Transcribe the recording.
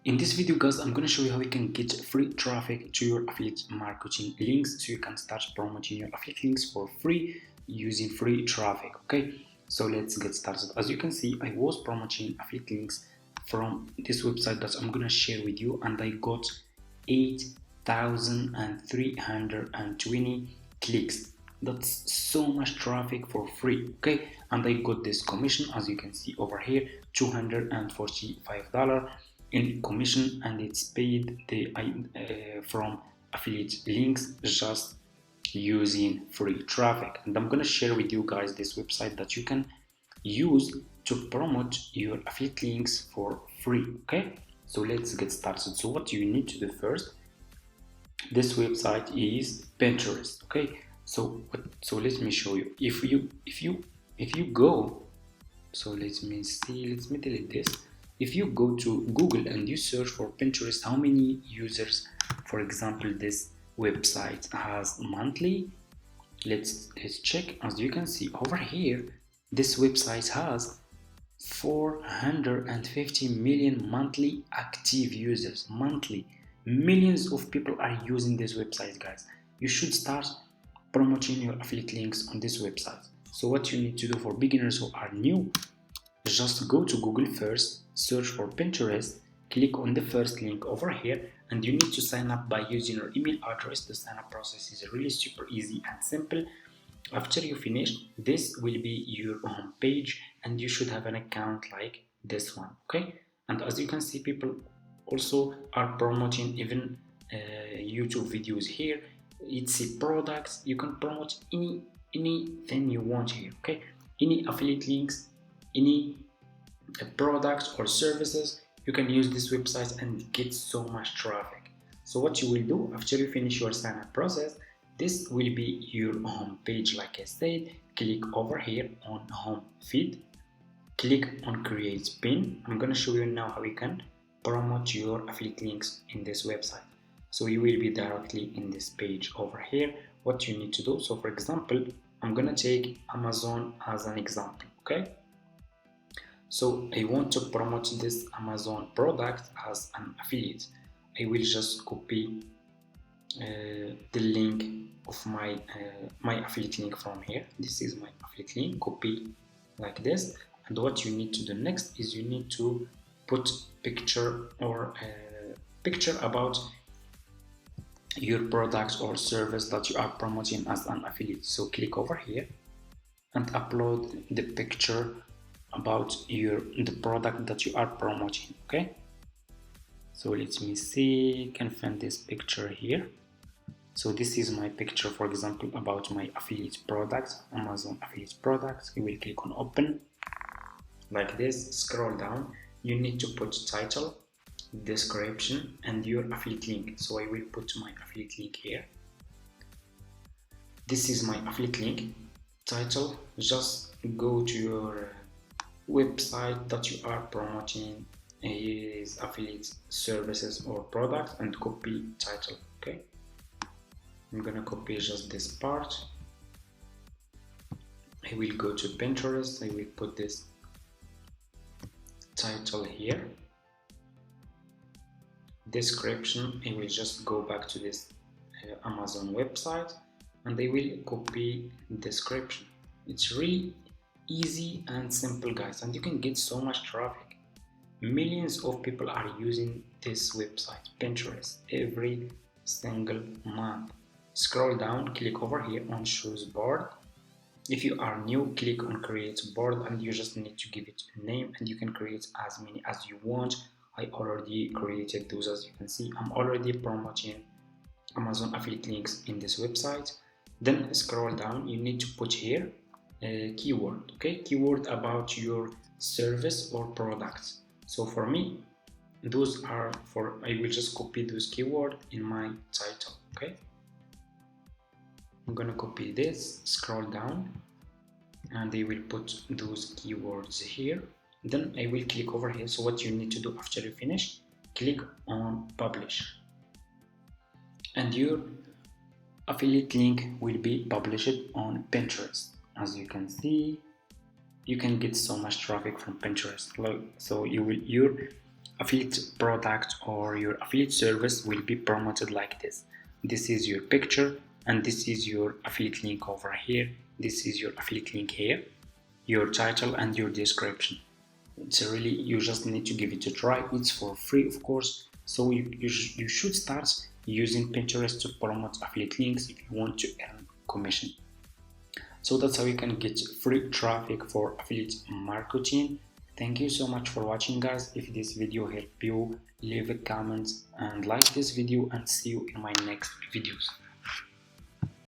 In this video guys, I'm gonna show you how you can get free traffic to your affiliate marketing links so you can start promoting your affiliate links for free using free traffic. Okay, so let's get started. As you can see, I was promoting affiliate links from this website that I'm gonna share with you, and I got 8,320 clicks. That's so much traffic for free. Okay, and I got this commission, as you can see over here, $245 in commission, and it's paid from affiliate links just using free traffic. And I'm gonna share with you guys this website that you can use to promote your affiliate links for free. Okay, so let's get started. So what you need to do first, this website is Pinterest. Okay, so let me show you. If you go, so let me delete this. If you go to Google and you search for Pinterest, how many users, for example, this website has monthly, let's check. As you can see over here, this website has 450 million monthly active users. Monthly, millions of people are using this website, guys. You should start promoting your affiliate links on this website. So what you need to do for beginners who are new, just go to Google first, search for Pinterest, click on the first link over here, and you need to sign up by using your email address. The sign up process is really super easy and simple. After you finish, this will be your home page, and you should have an account like this one. Okay, and as you can see, people also are promoting even YouTube videos here. It's products. You can promote anything you want here. Okay, any affiliate links, any products or services, you can use this website and get so much traffic. So what you will do after you finish your sign up process, this will be your home page. Like I said, click over here on home feed, click on create pin. I'm gonna show you now how you can promote your affiliate links in this website. So you will be directly in this page over here. What you need to do, so for example, I'm gonna take Amazon as an example. Okay, so I want to promote this Amazon product as an affiliate. I will just copy the link of my affiliate link from here. This is my affiliate link, copy like this. And what you need to do next is you need to put picture or picture about your product or service that you are promoting as an affiliate. So click over here and upload the picture about the product that you are promoting. Okay, so let me see, can find this picture here. So this is my picture, for example, about my affiliate product, Amazon affiliate products. You will click on open like this, scroll down. You need to put title, description, and your affiliate link. So I will put my affiliate link here. This is my affiliate link. Title, just go to your website that you are promoting is affiliate services or products and copy title. Okay, I'm gonna copy just this part. I will go to Pinterest. I will put this title here. Description, I will just go back to this Amazon website and I will copy description. It's really easy and simple, guys, and you can get so much traffic. Millions of people are using this website, Pinterest, every single month. Scroll down, click over here on choose board. If you are new, click on create board, and you just need to give it a name, and you can create as many as you want. I already created those. As you can see, I'm already promoting Amazon affiliate links in this website. Then scroll down, you need to put here keyword. Okay, keyword about your service or products. So for me, those are for, I will just copy those keyword in my title. Okay, I'm gonna copy this, scroll down, and I will put those keywords here. Then I will click over here. So what you need to do after you finish, click on publish, and your affiliate link will be published on Pinterest. As you can see, you can get so much traffic from Pinterest. So your affiliate product or your affiliate service will be promoted like this. This is your picture and this is your affiliate link over here. This is your affiliate link here, your title and your description. It's really, you just need to give it a try. It's for free, of course. So you should start using Pinterest to promote affiliate links if you want to earn commission. So that's how you can get free traffic for affiliate marketing. Thank you so much for watching, guys. If this video helped you, leave a comment and like this video, and see you in my next videos.